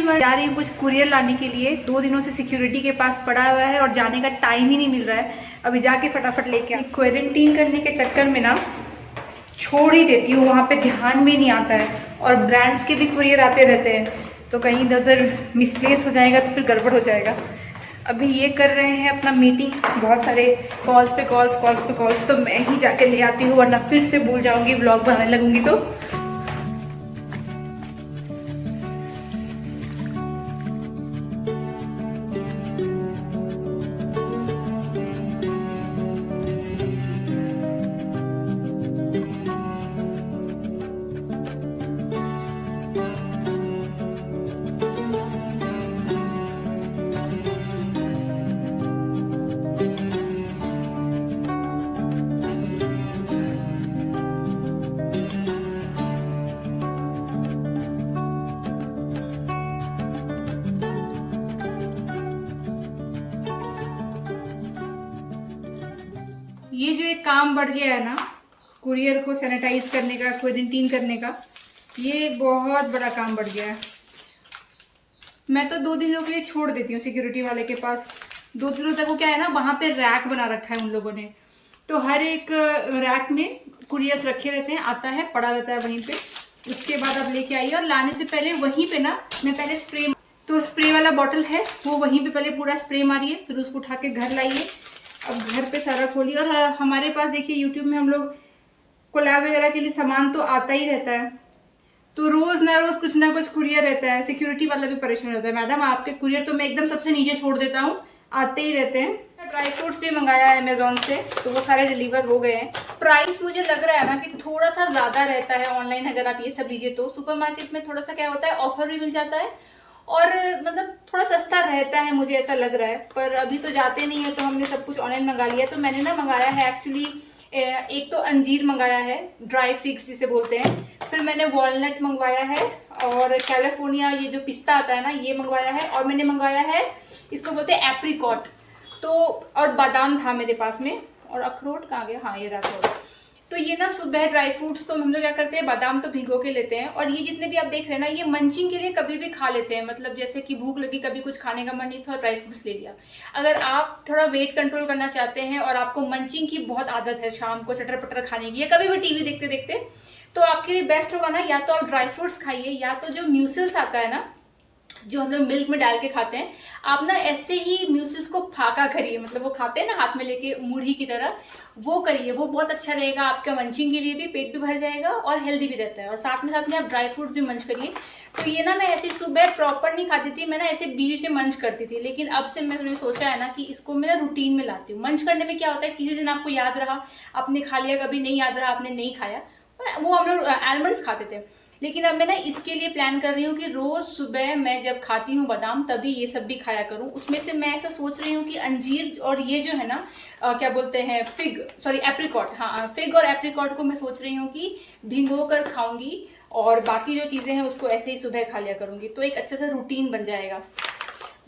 मैं जा रही हूँ कुछ कुरियर लाने के लिए। 2 दिनों से सिक्योरिटी के पास पड़ा हुआ है और जाने का टाइम ही नहीं मिल रहा है। अभी जाके फटाफट लेके क्वारंटीन करने के चक्कर में ना छोड़ ही देती हूँ, वहाँ पे ध्यान भी नहीं आता है। और ब्रांड्स के भी कुरियर आते रहते हैं, तो कहीं इधर उधर मिसप्लेस हो जाएगा तो फिर गड़बड़ हो जाएगा। अभी ये कर रहे हैं अपना मीटिंग, बहुत सारे कॉल्स पे कॉल्स, तो मैं ही जाके ले आती हूँ, वरना फिर से भूल जाऊँगी, व्लॉग बनाने लगूंगी तो। ये जो एक काम बढ़ गया है ना, कुरियर को सैनिटाइज करने का, क्वारंटीन करने का, ये बहुत बड़ा काम बढ़ गया है। मैं तो 2 दिनों के लिए छोड़ देती हूँ सिक्योरिटी वाले के पास। 2 दिनों तक वो क्या है ना, वहाँ पे रैक बना रखा है उन लोगों ने, तो हर एक रैक में कुरियर्स रखे रहते हैं, आता है पड़ा रहता है वहीं पे। उसके बाद आप लेके आइए, और लाने से पहले वहीं पे ना मैं पहले स्प्रे वाला बॉटल है वो वहीं पे पहले पूरा स्प्रे मारिए, फिर उसको उठा के घर लाइए। अब घर पे सारा खोलिए। और हमारे पास देखिए यूट्यूब में हम लोग कोलैब वगैरह के लिए सामान तो आता ही रहता है, तो रोज ना रोज कुछ ना कुछ कुरियर रहता है। सिक्योरिटी वाला भी परेशान होता है, मैडम आपके कुरियर तो मैं एकदम सबसे नीचे छोड़ देता हूँ, आते ही रहते हैं। ड्राई फ्रूट्स भी मंगाया है अमेजोन से, तो वो सारे डिलीवर हो गए हैं। प्राइस मुझे लग रहा है ना कि थोड़ा सा ज्यादा रहता है ऑनलाइन, अगर आप ये सब लीजिए तो। सुपरमार्केट में थोड़ा सा क्या होता है, ऑफर भी मिल जाता है और मतलब थोड़ा सस्ता रहता है, मुझे ऐसा लग रहा है। पर अभी तो जाते नहीं है, तो हमने सब कुछ ऑनलाइन मंगा लिया। तो मैंने ना मंगाया है एक्चुअली, एक तो अंजीर मंगाया है, ड्राई फिग्स जिसे बोलते हैं, फिर मैंने वॉलनट मंगवाया है, और कैलिफोर्निया ये जो पिस्ता आता है ना ये मंगवाया है, और मैंने मंगाया है इसको बोलते हैं एप्रिकॉट, तो और बादाम था मेरे पास में। और अखरोट कहाँ गया, हाँ ये रहा अखरोट। तो ये ना सुबह ड्राई फ्रूट्स तो हम लोग क्या करते हैं, बादाम तो भिगो के लेते हैं, और ये जितने भी आप देख रहे हैं ना, ये मंचिंग के लिए कभी भी खा लेते हैं। मतलब जैसे कि भूख लगी, कभी कुछ खाने का मन नहीं था, ड्राई फ्रूट्स ले लिया। अगर आप थोड़ा वेट कंट्रोल करना चाहते हैं और आपको मंचिंग की बहुत आदत है शाम को चटर पटर खाने की, या कभी भी टीवी देखते देखते, तो आपके लिए बेस्ट होगा ना, या तो आप ड्राई फ्रूट्स खाइए, या तो जो म्यूसिल्स आता है ना जो हम लोग मिल्क में डाल के खाते हैं, आप ना ऐसे ही म्यूसिल्स को फाका करिए, मतलब वो खाते हैं ना हाथ में लेके मुढ़ी की तरह, वो करिए, वो बहुत अच्छा रहेगा आपका मंचिंग के लिए भी, पेट भी भर जाएगा और हेल्दी भी रहता है। और साथ में आप ड्राई फ्रूट भी मंच करिए। तो ये ना मैं ऐसे सुबह प्रॉपर नहीं खाती थी, मैं ना ऐसे बीच में मंच करती थी, लेकिन अब से मैंने सोचा है ना कि इसको मैं ना रूटीन में लाती हूँ। मंच करने में क्या होता है, किसी दिन आपको याद रहा आपने खा लिया, कभी नहीं याद रहा आपने नहीं खाया। वो हम लोग आलमंड्स खाते थे, लेकिन अब मैं ना इसके लिए प्लान कर रही हूँ कि रोज सुबह मैं जब खाती हूँ बादाम, तभी ये सब भी खाया करूँ। उसमें से मैं ऐसा सोच रही हूँ कि अंजीर और ये जो है ना क्या बोलते हैं, एप्रिकॉट, हाँ फिग और एप्रिकॉट को मैं सोच रही हूँ कि भिगो कर खाऊंगी, और बाकी जो चीजें हैं उसको ऐसे ही सुबह खा लिया करूंगी, तो एक अच्छा सा रूटीन बन जाएगा,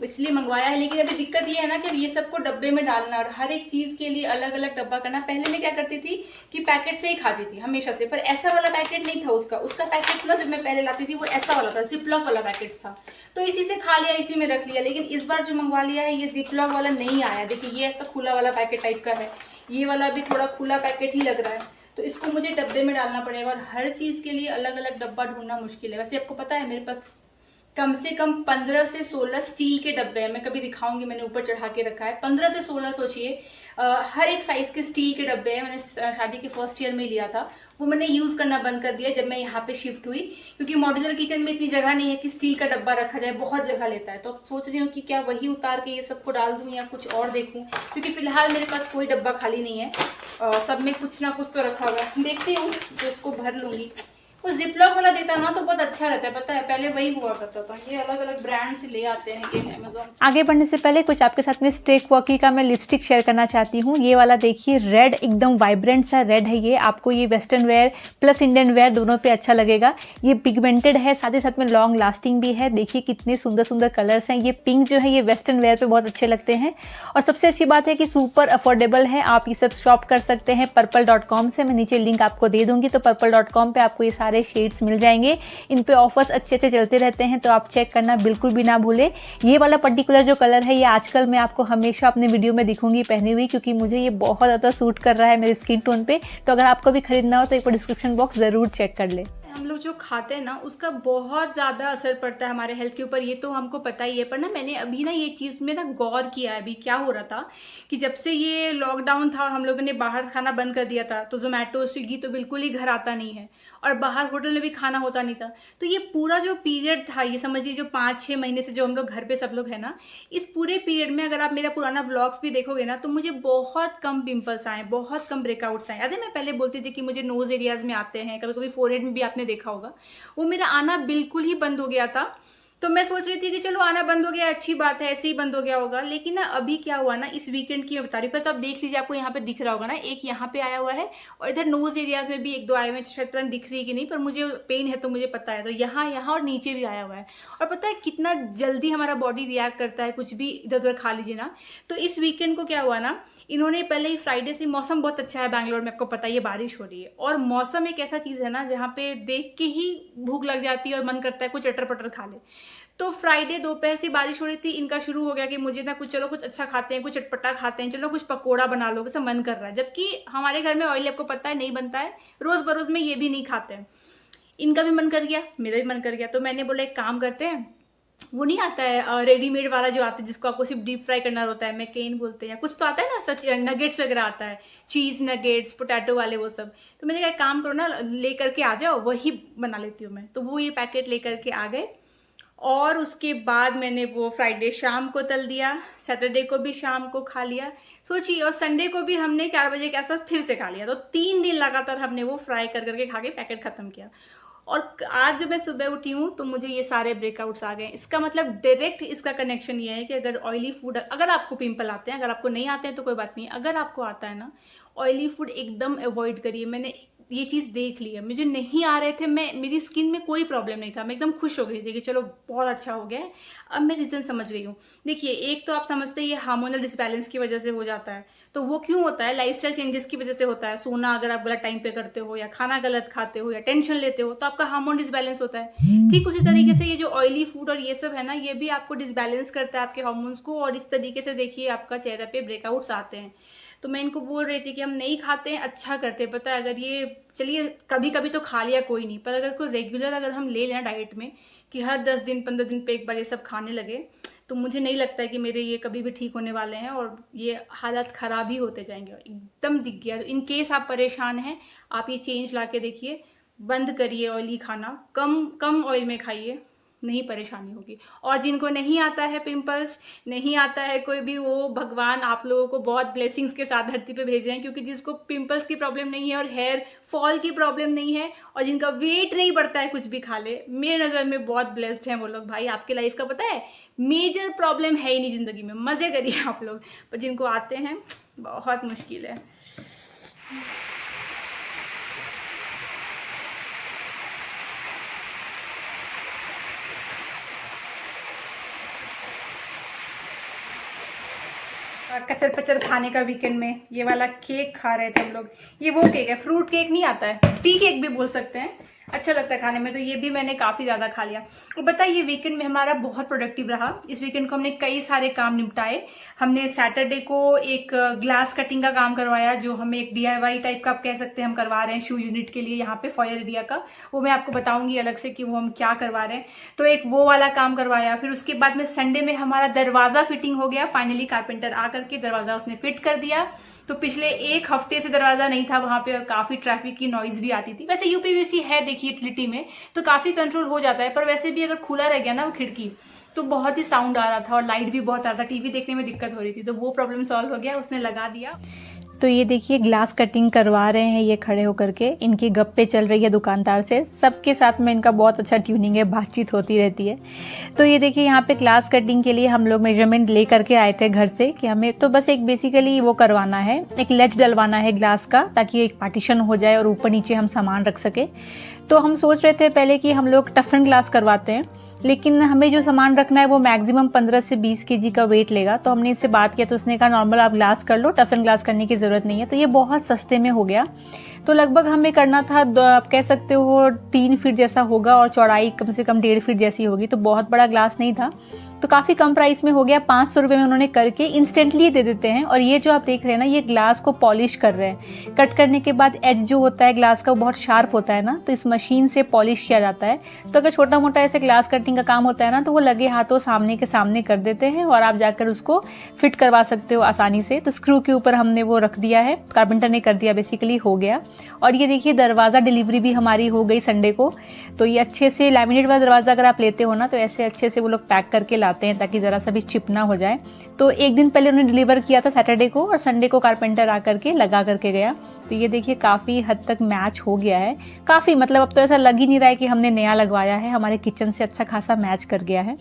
इसलिए मंगवाया है। लेकिन अभी दिक्कत ये है ना कि ये सबको डब्बे में डालना और हर एक चीज के लिए अलग अलग डब्बा करना। पहले मैं क्या करती थी कि पैकेट से ही खाती थी हमेशा से, पर ऐसा वाला पैकेट नहीं था उसका पैकेट ना जो मैं पहले लाती थी वो ऐसा वाला था, जिपलॉक वाला पैकेट था, तो इसी से खा लिया, इसी में रख लिया। लेकिन इस बार जो मंगवा लिया है ये जिपलॉक वाला नहीं आया, देखिए ये ऐसा खुला वाला पैकेट टाइप का है, ये वाला भी थोड़ा खुला पैकेट ही लग रहा है, तो इसको मुझे डब्बे में डालना पड़ेगा। और हर चीज के लिए अलग अलग डब्बा ढूंढना मुश्किल है। वैसे आपको पता है मेरे पास कम से कम 15 से 16 स्टील के डब्बे हैं, मैं कभी दिखाऊंगी, मैंने ऊपर चढ़ा के रखा है, 15 से 16 सोचिए। हर एक साइज के स्टील के डब्बे हैं। मैंने शादी के फर्स्ट ईयर में लिया था, वो मैंने यूज करना बंद कर दिया जब मैं यहाँ पे शिफ्ट हुई, क्योंकि मॉड्यूलर किचन में इतनी जगह नहीं है कि स्टील का डब्बा रखा जाए, बहुत जगह लेता है। तो सोच रही हूँ कि क्या वही उतार के ये सबको डाल दूँ या कुछ और देखूँ, क्योंकि फिलहाल मेरे पास कोई डब्बा खाली नहीं है, सब में कुछ ना कुछ तो रखा हुआ है। देखती हूँ तो इसको भर लूंगी। वो जिपलॉक वाला देता ना तो बहुत अच्छा रहता है, पता है पहले वही हुआ करता था, ये अलग अलग ब्रांड से ले आते हैं ये अमेज़न से। आगे बढ़ने से पहले कुछ आपके साथ में स्टेक वॉकी का मैं लिपस्टिक शेयर करना चाहती हूँ। ये वाला देखिए रेड, एकदम वाइब्रेंट सा रेड है ये, आपको ये western wear plus Indian wear दोनों पे अच्छा लगेगा। ये पिगमेंटेड है, साथ ही साथ में लॉन्ग लास्टिंग भी है। देखिए कितने सुंदर सुंदर कलर्स हैं। ये पिंक जो है ये वेस्टर्न वेयर पे बहुत अच्छे लगते हैं, और सबसे अच्छी बात है कि सुपर अफोर्डेबल है। आप ये सब शॉप कर सकते हैं पर्पल.com से, मैं नीचे लिंक आपको दे दूंगी। तो पर्पल.com पे आपको ये सारे सारे शेड्स मिल जाएंगे। इन पे ऑफर्स अच्छे से चलते रहते हैं, तो आप चेक करना बिल्कुल भी ना भूलें। ये वाला पर्टिकुलर जो कलर है ये आजकल मैं आपको हमेशा अपने वीडियो में दिखूंगी पहनी हुई, क्योंकि मुझे ये बहुत ज़्यादा सूट कर रहा है मेरे स्किन टोन पे। तो अगर आपको भी खरीदना हो तो एक बार डिस्क्रिप्शन बॉक्स ज़रूर चेक कर ले। हम लोग जो खाते हैं ना उसका बहुत ज़्यादा असर पड़ता है हमारे हेल्थ के ऊपर, ये तो हमको पता ही है। पर ना मैंने अभी ना ये चीज़ में ना गौर किया है। अभी क्या हो रहा था कि जब से ये लॉकडाउन था, हम लोगों ने बाहर खाना बंद कर दिया था, तो जोमेटो स्विगी तो बिल्कुल ही घर आता नहीं है और बाहर होटल में भी खाना होता नहीं था। तो ये पूरा जो पीरियड था, ये समझिए जो 5-6 महीने से जो हम लोग घर पे सब लोग है ना, इस पूरे पीरियड में अगर आप मेरा पुराना व्लॉग्स भी देखोगे ना तो मुझे बहुत कम पिंपल्स आए, बहुत कम ब्रेकआउट्स आए। याद है मैं पहले बोलती थी कि मुझे नोज एरियाज में आते हैं, कभी कभी फोरहेड में भी आपने देखा होगा, वो मेरा आना बिल्कुल ही बंद हो गया था। तो मैं सोच रही थी कि चलो आना बंद हो गया, अच्छी बात है, ऐसे ही बंद हो गया होगा। लेकिन ना अभी क्या हुआ ना, इस वीकेंड की मैं बता रही हूँ, तो आप देख लीजिए, आपको यहाँ पे दिख रहा होगा ना, एक यहाँ पे आया हुआ है और इधर नोज एरियाज में भी 1-2 आए हुए हैं। शायद पता नहीं दिख रही है कि नहीं, पर मुझे पेन है तो मुझे पता है। तो यहाँ यहाँ और नीचे भी आया हुआ है। और पता है कितना जल्दी हमारा बॉडी रिएक्ट करता है, कुछ भी इधर उधर खा लीजिए ना। तो इस वीकेंड को क्या हुआ ना, इन्होंने पहले ही फ्राइडे से, मौसम बहुत अच्छा है बैंगलोर में, आपको पता ही है बारिश हो रही है, और मौसम एक ऐसा चीज़ है ना जहाँ पे देख के ही भूख लग जाती है और मन करता है कुछ अटर पटर खा ले। तो फ्राइडे दोपहर से बारिश हो रही थी, इनका शुरू हो गया कि मुझे ना कुछ, चलो कुछ अच्छा खाते हैं, कुछ चटपटा खाते हैं, चलो कुछ पकोड़ा बना लो, ऐसा मन कर रहा है। जबकि हमारे घर में ऑयल आपको पता है नहीं बनता है, रोज़ बरोज़ में ये भी नहीं खाते हैं। इनका भी मन कर गया, मेरा भी मन कर गया। तो मैंने बोला एक काम करते हैं, वो नहीं आता है रेडीमेड वाला जो आता है जिसको आपको सिर्फ डीप फ्राई करना होता है, मैकेन बोलते हैं, कुछ तो आता है ना, सच नगेट्स वगैरह आता है, चीज़ नगेट्स, पोटैटो वाले वो सब। तो मैंने कहा काम करो ना, ले करके आ जाओ, वही बना लेती हूँ मैं। तो वो ये पैकेट ले करके आ गए और उसके बाद मैंने वो फ्राइडे शाम को तल दिया, सैटरडे को भी शाम को खा लिया, सोचिए, और संडे को भी हमने 4 बजे के आसपास फिर से खा लिया। तो 3 दिन लगातार हमने वो फ्राई कर करके खा के पैकेट ख़त्म किया। और आज जब मैं सुबह उठी हूँ तो मुझे ये सारे ब्रेकआउट्स आ गए। इसका मतलब डायरेक्ट इसका कनेक्शन ये है कि अगर ऑयली फूड, अगर आपको पिंपल आते हैं, अगर आपको नहीं आते हैं तो कोई बात नहीं, अगर आपको आता है ना, ऑयली फूड एकदम अवॉइड करिए। मैंने ये चीज़ देख ली है, मुझे नहीं आ रहे थे, मेरी स्किन में कोई प्रॉब्लम नहीं था, मैं एकदम खुश हो गई थी कि चलो बहुत अच्छा हो गया है। अब मैं रीज़न समझ गई हूँ। देखिए, एक तो आप समझते हैं ये हार्मोनल डिसबैलेंस की वजह से हो जाता है। तो वो क्यों होता है? लाइफस्टाइल चेंजेस की वजह से होता है। सोना अगर आप गलत टाइम पे करते हो, या खाना गलत खाते हो, या टेंशन लेते हो, तो आपका हार्मोन डिसबैलेंस होता है। ठीक उसी तरीके से ये जो ऑयली फूड और ये सब है ना, ये भी आपको डिसबैलेंस करता है आपके हार्मोन्स को, और इस तरीके से देखिए आपका चेहरे पे ब्रेकआउट्स आते हैं। तो मैं इनको बोल रही थी कि हम नहीं खाते हैं, अच्छा करते हैं। पता है, अगर ये, चलिए कभी कभी तो खा लिया कोई नहीं, पर अगर कोई रेगुलर अगर हम ले लें डाइट में कि हर 10 दिन 15 दिन पे एक बार ये सब खाने लगे, तो मुझे नहीं लगता है कि मेरे ये कभी भी ठीक होने वाले हैं, और ये हालत ख़राब ही होते जाएंगे। एकदम दिख गया। तो इन केस आप परेशान हैं, आप ये चेंज ला के देखिए, बंद करिए ऑयली खाना, कम ऑयल में खाइए, नहीं परेशानी होगी। और जिनको नहीं आता है पिंपल्स, नहीं आता है कोई भी, वो भगवान आप लोगों को बहुत ब्लेसिंग्स के साथ धरती पे भेजे हैं, क्योंकि जिसको पिंपल्स की प्रॉब्लम नहीं है और हेयर फॉल की प्रॉब्लम नहीं है, और जिनका वेट नहीं बढ़ता है कुछ भी खा ले, मेरे नज़र में बहुत ब्लेस्ड हैं वो लोग। भाई, आपके लाइफ का पता है मेजर प्रॉब्लम है ही नहीं ज़िंदगी में, मज़े करिए आप लोग। पर जिनको आते हैं बहुत मुश्किल है। और कचर पचर खाने का वीकेंड में ये वाला केक खा रहे थे हम लोग। ये वो केक है, फ्रूट केक नहीं आता है, टी केक भी बोल सकते हैं, अच्छा लगता है खाने में। तो ये भी मैंने काफ़ी ज़्यादा खा लिया। और बताइए, ये वीकेंड में हमारा बहुत प्रोडक्टिव रहा। इस वीकेंड को हमने कई सारे काम निपटाए। हमने सैटरडे को एक ग्लास कटिंग का काम करवाया, जो हमें एक DIY टाइप का आप कह सकते हैं हम करवा रहे हैं शू यूनिट के लिए, यहाँ पे फॉयर एरिया का। वो मैं आपको बताऊंगी अलग से कि वो हम क्या करवा रहे हैं। तो एक वो वाला काम करवाया। फिर उसके बाद में संडे में हमारा दरवाज़ा फिटिंग हो गया फाइनली। कारपेंटर आ करके दरवाज़ा उसने फिट कर दिया। तो पिछले 1 हफ्ते से दरवाजा नहीं था वहां पे, और काफी ट्रैफिक की नॉइज भी आती थी। वैसे UPVC है देखिए यूटिलिटी में, तो काफी कंट्रोल हो जाता है, पर वैसे भी अगर खुला रह गया ना वो खिड़की, तो बहुत ही साउंड आ रहा था और लाइट भी बहुत आ रहा था, टीवी देखने में दिक्कत हो रही थी। तो वो प्रॉब्लम सॉल्व हो गया, उसने लगा दिया। तो ये देखिए ग्लास कटिंग करवा रहे हैं ये खड़े होकर के, इनकी गप्पे चल रही है दुकानदार से। सबके साथ में इनका बहुत अच्छा ट्यूनिंग है, बातचीत होती रहती है। तो ये देखिए यहाँ पे ग्लास कटिंग के लिए हम लोग मेजरमेंट ले करके आए थे घर से, कि हमें तो बस एक बेसिकली वो करवाना है, एक लेज डलवाना है ग्लास का, ताकि एक पार्टीशन हो जाए और ऊपर नीचे हम सामान रख सके। तो हम सोच रहे थे पहले कि हम लोग टफन ग्लास करवाते हैं, लेकिन हमें जो सामान रखना है वो मैक्सिमम 15 से 20 kg का वेट लेगा। तो हमने इससे बात किया, तो उसने कहा नॉर्मल आप ग्लास कर लो, टफन ग्लास करने की ज़रूरत नहीं है। तो ये बहुत सस्ते में हो गया। तो लगभग हमें करना था आप कह सकते हो 3 फीट जैसा होगा और चौड़ाई कम से कम 1.5 फीट जैसी होगी, तो बहुत बड़ा ग्लास नहीं था। तो काफ़ी कम प्राइस में हो गया, 500 रुपये में उन्होंने करके इंस्टेंटली दे देते हैं। और ये जो आप देख रहे हैं ना, ये ग्लास को पॉलिश कर रहे हैं। कट करने के बाद एज जो होता है ग्लास का वो बहुत शार्प होता है ना, तो इस मशीन से पॉलिश किया जाता है। तो अगर छोटा मोटा ऐसे ग्लास कटिंग का काम होता है ना, तो वो लगे हाथों सामने के सामने कर देते हैं और आप जाकर उसको फिट करवा सकते हो आसानी से। तो स्क्रू के ऊपर हमने वो रख दिया है, कारपेंटर ने कर दिया, बेसिकली हो गया। और ये देखिए दरवाज़ा डिलीवरी भी हमारी हो गई संडे को। तो ये अच्छे से लैमिनेट वाला दरवाज़ा अगर आप लेते हो ना, तो ऐसे अच्छे से वो लोग पैक करके लाते हैं ताकि ज़रा सा भी चिप ना हो जाए। तो एक दिन पहले उन्होंने डिलीवर किया था सैटरडे को, और संडे को कारपेंटर आकर के लगा करके गया। तो ये देखिए काफ़ी हद तक मैच हो गया है, काफ़ी मतलब अब तो ऐसा लग ही नहीं रहा है कि हमने नया लगवाया है, हमारे किचन से अच्छा खासा मैच कर गया है।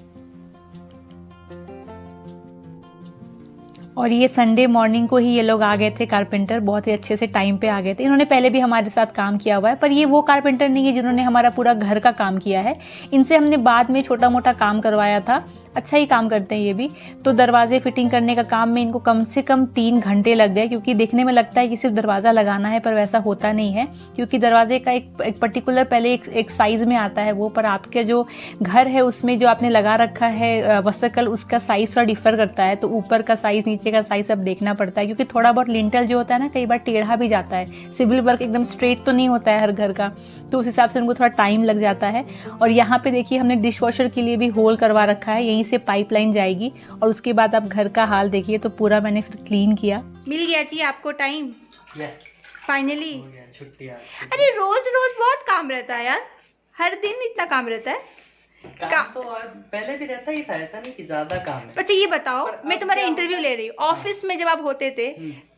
और ये संडे मॉर्निंग को ही ये लोग आ गए थे कारपेंटर, बहुत ही अच्छे से टाइम पे आ गए थे। इन्होंने पहले भी हमारे साथ काम किया हुआ है, पर ये वो कारपेंटर नहीं है जिन्होंने हमारा पूरा घर का काम किया है। इनसे हमने बाद में छोटा मोटा काम करवाया था, अच्छा ही काम करते हैं ये भी। तो दरवाजे फिटिंग करने का काम में इनको कम से कम 3 घंटे लग गए, क्योंकि देखने में लगता है कि सिर्फ दरवाज़ा लगाना है, पर वैसा होता नहीं है। क्योंकि दरवाजे का एक पर्टिकुलर पहले एक साइज़ में आता है वो, पर आपके जो घर है उसमें जो आपने लगा रखा है वसकल, उसका साइज़ थोड़ा डिफर करता है। तो ऊपर का साइज़ नीचे का साइज अब देखना पड़ता है, क्योंकि थोड़ा बहुत लिंटल जो होता है ना, कई बार टेढ़ा भी जाता है। सिविल वर्क एकदम स्ट्रेट तो नहीं होता है हर घर का, तो उस हिसाब से उनको थोड़ा टाइम लग जाता है। और यहाँ पे देखिए हमने डिश वॉशर के लिए भी होल करवा रखा है, यहीं से पाइपलाइन जाएगी। और उसके बाद आप घर का हाल देखिए, तो पूरा मैंने फिर क्लीन किया। मिल गया जी आपको टाइम? Yes, finally. हो गया छुट्टी। अरे रोज रोज बहुत काम रहता है यार, हर दिन इतना काम रहता है। काम तो और पहले भी रहता ही था, ऐसा नहीं कि ज्यादा काम है। अच्छा ये बताओ, पर मैं अब तुम्हारा क्या इंटरव्यू होता ले रही हूँ, ऑफिस में जब आप होते थे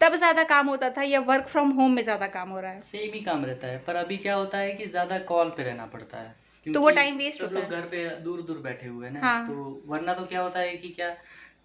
तब ज्यादा काम होता था या वर्क फ्रॉम होम में ज्यादा काम हो रहा है? सेम ही काम रहता है, पर अभी क्या होता है कि ज्यादा कॉल पे रहना पड़ता है, तो वो टाइम वेस्ट सब होता लोग है। घर पे दूर दूर बैठे हुए हैं ना। हाँ। तो वरना तो क्या होता है कि क्या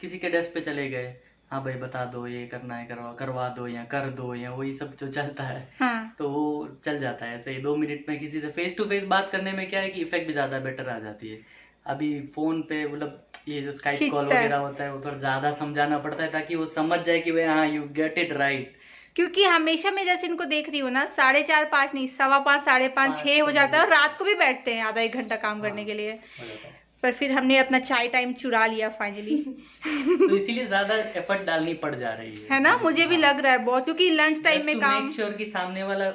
किसी के डेस्क पे चले गए, हाँ भाई बता दो ये करना है, करवा दो या कर दो, या वही सब जो चलता है। हाँ। तो वो चल जाता है ऐसे ही 2 मिनट में। किसी से फेस टू फेस बात करने में क्या है कि इफेक्ट भी ज़्यादा बेटर आ जाती है। अभी फ़ोन पे मतलब ये जो स्काइप कॉल खींचता है। वगैरह होता है, वो थोड़ा ज़्यादा समझाना पड़ता है ताकि वो समझ जाए कि भाई हाँ यू गेट इट राइट। क्योंकि हमेशा मैं जैसे इनको देख रही हूँ ना, 4:30 5 नहीं, 5:15 5:30 6 हो जाता है, और रात को भी बैठते हैं आधा 1 घंटा काम करने के लिए। हो जाता है। पर फिर हमने अपना चाय टाइम चुरा लिया फाइनली। तो इसीलिए ज़्यादा एफर्ट डालनी पड़ जा रही है। है ना, मुझे भी लग रहा है बहुत, क्योंकि लंच टाइम में काम। मेक श्योर कि सामने वाला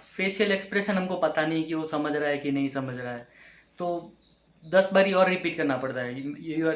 फेशियल एक्सप्रेशन हमको पता नहीं कि वो समझ रहा है कि नहीं समझ रहा है, तो 10 बारी और रिपीट करना पड़ता है।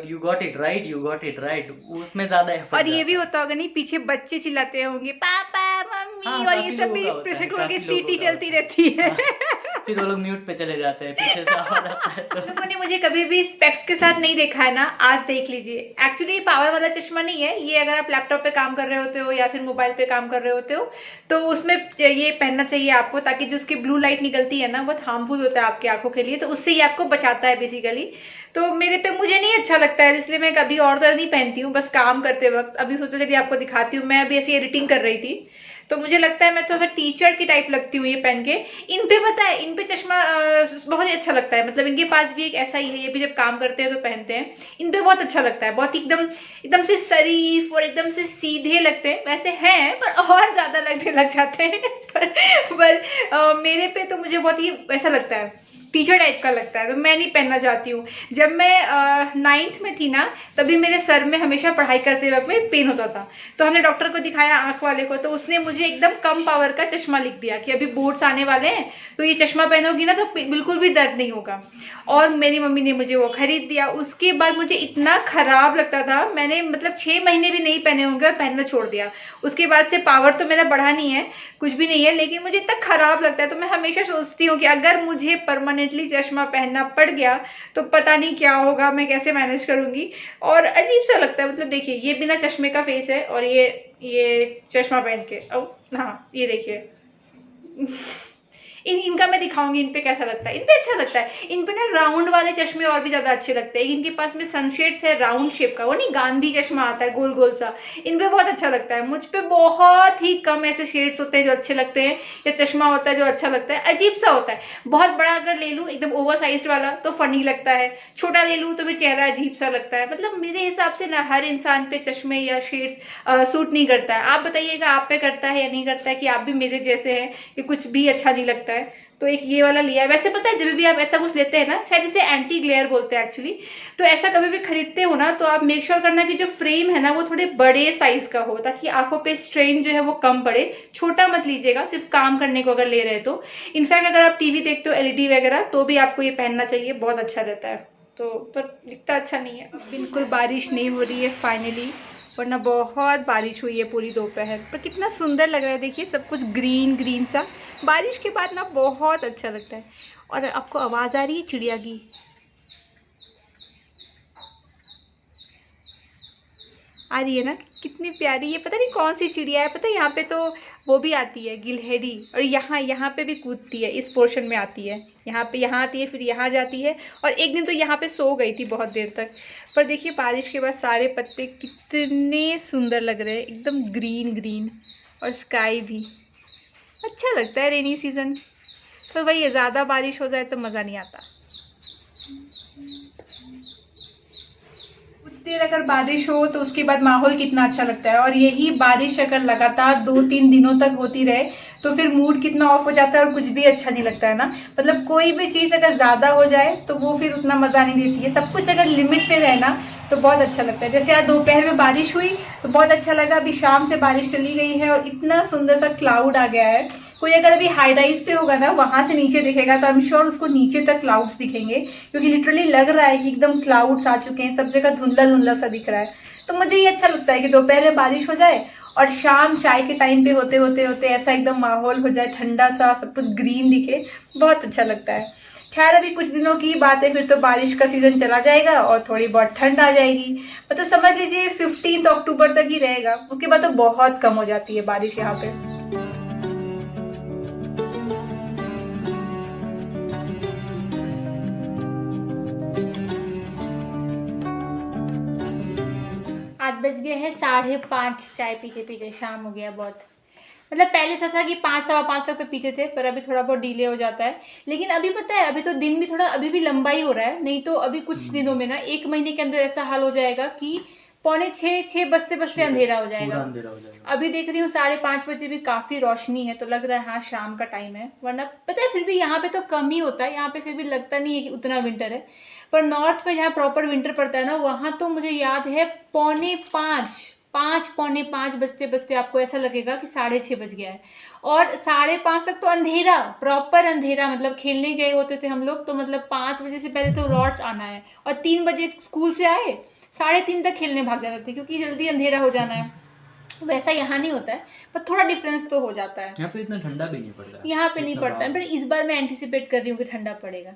You got it right, you got it right, उसमें ज्यादा एफर्ट। और ये भी होता होगा नहीं, पीछे बच्चे चिल्लाते होंगे पापा मम्मी, हाँ, और काफी ये सब भी लोगों का होता प्रेशर है, कुकर की काफी लोगों सीटी का चलती रहती है। फिर वो लोग म्यूट पे चले जाते हैं, पीछे से आवाज आता है तो। लोगों ने मुझे कभी भी स्पेक्स के साथ नहीं देखा है ना, आज देख लीजिए। एक्चुअली ये पावर वाला चश्मा नहीं है, ये अगर आप लैपटॉप पे काम कर रहे होते हो या फिर मोबाइल पे काम कर रहे होते हो तो उसमें ये पहनना चाहिए आपको, ताकि जो उसकी ब्लू लाइट निकलती है ना, बहुत हार्मफुल होता है आपकी आंखों के लिए, तो उससे ये आपको बचाता है बेसिकली। तो मेरे पे मुझे नहीं अच्छा लगता है, इसलिए मैं कभी और तो नहीं पहनती हूँ, बस काम करते वक्त। अभी सोचा चलिए आपको दिखाती हूँ, मैं अभी ऐसी एडिटिंग कर रही थी, तो मुझे लगता है मैं थोड़ा सा टीचर की टाइप लगती हूँ ये पहन के। इन पे पता है, इन पे चश्मा बहुत ही अच्छा लगता है, मतलब इनके पास भी एक ऐसा ही है, ये भी जब काम करते हैं तो पहनते हैं। इन पे बहुत अच्छा लगता है, बहुत एकदम से शरीफ और एकदम से सीधे लगते हैं, वैसे हैं पर और ज़्यादा लगने लग जाते हैं। पर मेरे पे तो मुझे बहुत ही ऐसा लगता है, टीचर टाइप का लगता है, तो मैं नहीं पहनना चाहती हूँ। जब मैं 9th में थी ना, तभी मेरे सर में हमेशा पढ़ाई करते वक्त में पेन होता था, तो हमने डॉक्टर को दिखाया, आँख वाले को, तो उसने मुझे एकदम कम पावर का चश्मा लिख दिया कि अभी बोर्ड्स आने वाले हैं, तो ये चश्मा पहनोगी ना तो बिल्कुल भी दर्द नहीं होगा। और मेरी मम्मी ने मुझे वो खरीद दिया। उसके बाद मुझे इतना ख़राब लगता था, मैंने मतलब 6 महीने भी नहीं पहने होंगे और पहनना छोड़ दिया। उसके बाद से पावर तो मेरा बढ़ा नहीं है, कुछ भी नहीं है, लेकिन मुझे इतना ख़राब लगता है। तो मैं हमेशा सोचती हूँ कि अगर मुझे परमानेंटली चश्मा पहनना पड़ गया तो पता नहीं क्या होगा, मैं कैसे मैनेज करूँगी। और अजीब सा लगता है, मतलब देखिए ये बिना चश्मे का फेस है और ये चश्मा पहन के, हाँ ये देखिए। इनका मैं दिखाऊंगी इन पे कैसा लगता है। इन पे अच्छा लगता है। इन पे ना राउंड वाले चश्मे और भी ज़्यादा अच्छे लगते हैं। इनके पास में सनशेड्स है राउंड शेप का, वो नहीं गांधी चश्मा आता है गोल गोल सा, इन पे बहुत अच्छा लगता है। मुझ पे बहुत ही कम ऐसे शेड्स होते हैं जो अच्छे लगते हैं, या चश्मा होता है जो अच्छा लगता है। अजीब सा होता है। बहुत बड़ा अगर ले लूँ एकदम ओवर साइज वाला तो फनी लगता है, छोटा ले लूँ तो फिर चेहरा अजीब सा लगता है। मतलब मेरे हिसाब से ना हर इंसान पे चश्मे या शेड्स सूट नहीं करता है। आप बताइएगा आप पे करता है या नहीं करता है, कि आप भी मेरे जैसे हैं कि कुछ भी अच्छा नहीं लगता है। तो एक ये वाला लिया है। वैसे पता है जब भी आप ऐसा कुछ लेते हैं ना, शायद इसे एंटी ग्लेयर बोलते हैं एक्चुअली, तो ऐसा कभी भी खरीदते हो ना तो आप मेक श्योर करना कि जो फ्रेम है ना वो थोड़े बड़े साइज का हो, ताकि आंखों पे स्ट्रेन जो है वो कम पड़े। छोटा मत लीजिएगा सिर्फ काम करने को अगर ले रहे तो। इनफैक्ट अगर आप टीवी देखते हो एलईडी वगैरह तो भी आपको ये पहनना चाहिए, बहुत अच्छा रहता है। तो पर इतना अच्छा नहीं है। बिल्कुल बारिश नहीं हो रही है फाइनली, वरना बहुत बारिश हुई है पूरी दोपहर। पर कितना सुंदर लग रहा है, देखिए सब कुछ ग्रीन ग्रीन सा। बारिश के बाद ना बहुत अच्छा लगता है। और आपको आवाज़ आ रही है चिड़िया की? आ रही है ना, कितनी प्यारी। ये पता नहीं कौन सी चिड़िया है, पता है यहाँ पे तो वो भी आती है गिलहरी, और यहाँ पे भी कूदती है, इस पोर्शन में आती है, यहाँ आती है फिर यहाँ जाती है। और एक दिन तो यहाँ पे सो गई थी बहुत देर तक। पर देखिए बारिश के बाद सारे पत्ते कितने सुंदर लग रहे हैं, एकदम ग्रीन ग्रीन। और स्काई भी अच्छा लगता है रेनी सीज़न। तो वही है, ज़्यादा बारिश हो जाए तो मज़ा नहीं आता। कुछ देर अगर बारिश हो तो उसके बाद माहौल कितना अच्छा लगता है। और यही बारिश अगर लगातार 2-3 दिनों तक होती रहे तो फिर मूड कितना ऑफ हो जाता है और कुछ भी अच्छा नहीं लगता है ना। मतलब कोई भी चीज़ अगर ज़्यादा हो जाए तो वो फिर उतना मज़ा नहीं देती है। सब कुछ अगर लिमिट पे रहे ना तो बहुत अच्छा लगता है। जैसे आज दोपहर में बारिश हुई तो बहुत अच्छा लगा। अभी शाम से बारिश चली गई है और इतना सुंदर सा क्लाउड आ गया है। कोई अगर अभी हाई राइज पे होगा ना, वहां से नीचे दिखेगा तो आई एम श्योर उसको नीचे तक क्लाउड्स दिखेंगे, क्योंकि लिटरली लग रहा है कि एकदम क्लाउड्स आ चुके हैं, सब जगह धुंधला धुंधला सा दिख रहा है। तो मुझे ये अच्छा लगता है कि दोपहर में बारिश हो जाए और शाम चाय के टाइम पे होते होते होते ऐसा एकदम माहौल हो जाए, ठंडा सा, सब कुछ ग्रीन दिखे, बहुत अच्छा लगता है। खैर अभी कुछ दिनों की बात है, फिर तो बारिश का सीजन चला जाएगा और थोड़ी बहुत ठंड आ जाएगी। मतलब समझ लीजिए 15 अक्टूबर तक ही रहेगा, उसके बाद तो बहुत कम हो जाती है बारिश यहाँ पे। आज बज गए हैं 5:30, चाय पीते पीते शाम हो गया बहुत। मतलब पहले से था कि 5-5:15 तक तो पीते थे, पर अभी थोड़ा बहुत डिले हो जाता है। लेकिन अभी पता है अभी तो दिन भी थोड़ा अभी भी लंबा ही हो रहा है। नहीं तो अभी कुछ दिनों में ना 1 महीने के अंदर ऐसा हाल हो जाएगा कि 5:45 बजते बजते अंधेरा हो जाएगा। अभी देख रही हूँ 5:30 बजे भी काफी रोशनी है, तो लग रहा है हाँ शाम का टाइम है। वरना पता है फिर भी यहाँ पे तो कम ही होता है, यहाँ पे फिर भी लगता नहीं है कि उतना विंटर है। पर नॉर्थ में जहाँ प्रॉपर विंटर पड़ता है ना, वहां तो मुझे याद है 5:45 बजते बजते आपको ऐसा लगेगा कि 6:30 बज गया है। और 5:30 तक तो अंधेरा, प्रॉपर अंधेरा। मतलब खेलने गए होते थे हम लोग तो मतलब 5 बजे से पहले तो लौट आना है, और 3 बजे स्कूल से आए 3:30 तक खेलने भाग जाते थे, क्योंकि जल्दी अंधेरा हो जाना है। वैसा यहाँ नहीं होता है, पर थोड़ा डिफरेंस तो हो जाता है। यहाँ पे इतना ठंडा भी नहीं पड़ता, यहाँ पे नहीं पड़ता है, पर इस बार मैं एंटिसिपेट कर रही हूँ कि ठंडा पड़ेगा।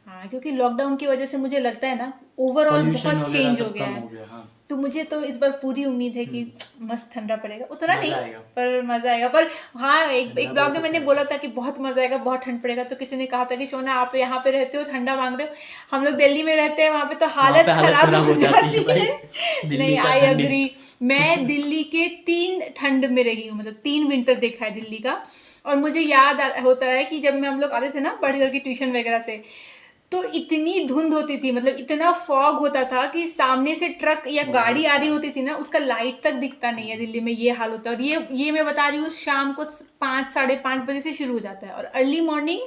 हाँ, क्योंकि लॉकडाउन की वजह से मुझे लगता है ना ओवरऑल बहुत चेंज हो गया है। हाँ। तो मुझे तो इस बार पूरी उम्मीद है कि मस्त ठंडा पड़ेगा, उतना नहीं पर मजा आएगा। पर हाँ, एक ब्लॉग में मैंने बोला था कि बहुत मजा आएगा, बहुत ठंड पड़ेगा। तो किसी ने कहा था कि शोना आप यहाँ पे रहते हो, ठंडा मांग रहे हो, हम लोग दिल्ली में रहते हैं, वहाँ पे तो हालत खराब हो जाती है। नहीं, आई एग्री। मैं दिल्ली के 3 ठंड में रही हूँ, मतलब 3 विंटर देखा है दिल्ली का। और मुझे याद होता है कि जब हम लोग आते थे ना बड़े घर की ट्यूशन वगैरह से, तो इतनी धुंध होती थी, मतलब इतना फॉग होता था कि सामने से ट्रक या गाड़ी आ रही होती थी ना, उसका लाइट तक दिखता नहीं है। दिल्ली में ये हाल होता है। और ये मैं बता रही हूँ शाम को 5-5:30 बजे से शुरू हो जाता है, और अर्ली मॉर्निंग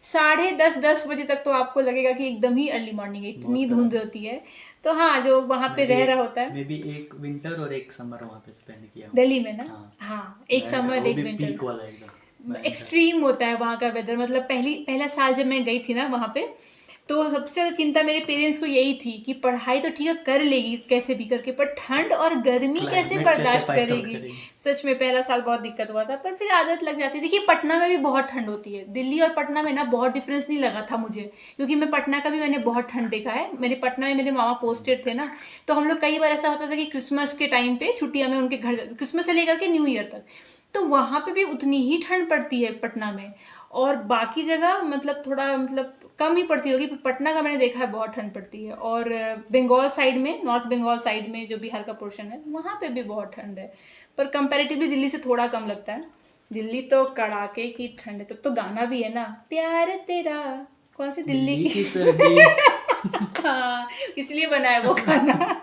10:30 बजे तक तो आपको लगेगा कि एकदम ही अर्ली मॉर्निंग है, इतनी धुंध होती है। तो हाँ, जो वहाँ पे रह रहा होता है, मे बी एक विंटर और एक समर वहाँ पे स्पेंड किया दिल्ली में ना। हाँ, एक समर एक विंटर। एक्सट्रीम होता है वहाँ का वेदर। मतलब पहला साल जब मैं गई थी ना वहाँ पे, तो सबसे ज्यादा चिंता मेरे पेरेंट्स को यही थी कि पढ़ाई तो ठीक है कर लेगी कैसे भी करके, पर ठंड और गर्मी कैसे बर्दाश्त करेगी। सच में पहला साल बहुत दिक्कत हुआ था, पर फिर आदत लग जाती है। देखिए पटना में भी बहुत ठंड होती है, दिल्ली और पटना में ना बहुत डिफरेंस नहीं लगा था मुझे, क्योंकि मैं पटना का भी मैंने बहुत ठंड देखा है। मेरे पटना में मेरे मामा पोस्टेड थे ना, तो हम लोग कई बार ऐसा होता था कि क्रिसमस के टाइम पे छुट्टियां में उनके घर, क्रिसमस से लेकर के न्यू ईयर तक, तो वहाँ पे भी उतनी ही ठंड पड़ती है पटना में, और बाकी जगह मतलब थोड़ा मतलब कम ही पड़ती होगी, पर पटना का मैंने देखा है बहुत ठंड पड़ती है। और बंगाल साइड में, नॉर्थ बंगाल साइड में जो बिहार का पोर्शन है वहाँ पे भी बहुत ठंड है, पर कंपैरेटिवली दिल्ली से थोड़ा कम लगता है। दिल्ली तो कड़ाके की ठंड है। तब तो गाना भी है ना, प्यार तेरा, कौन सी दिल्ली की सर्दी। हाँ, इसलिए बना है वो गाना।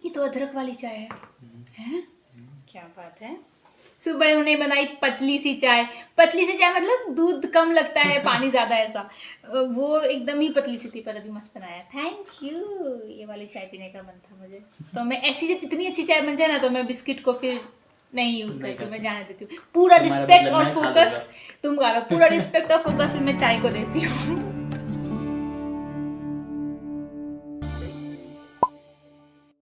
ये तो अदरक वाली चाय है? क्या बात है। सुबह उन्होंने बनाई पतली सी चाय। पतली सी चाय मतलब दूध कम लगता है, पानी ज्यादा, ऐसा। वो एकदम ही पतली सी थी, पर अभी मस्त बनाया। Thank you. ये वाली चाय पीने का मन था मुझे, तो मैं ऐसी, जब इतनी अच्छी चाय बन जाए ना, तो मैं बिस्किट को फिर नहीं यूज करती हूँ, मैं जाने देती हूँ। पूरा तुम्हारा रिस्पेक्ट मतलब और मैं खा फोकस तुम खा लो, पूरा रिस्पेक्ट और फोकस मैं चाय को देती हूँ।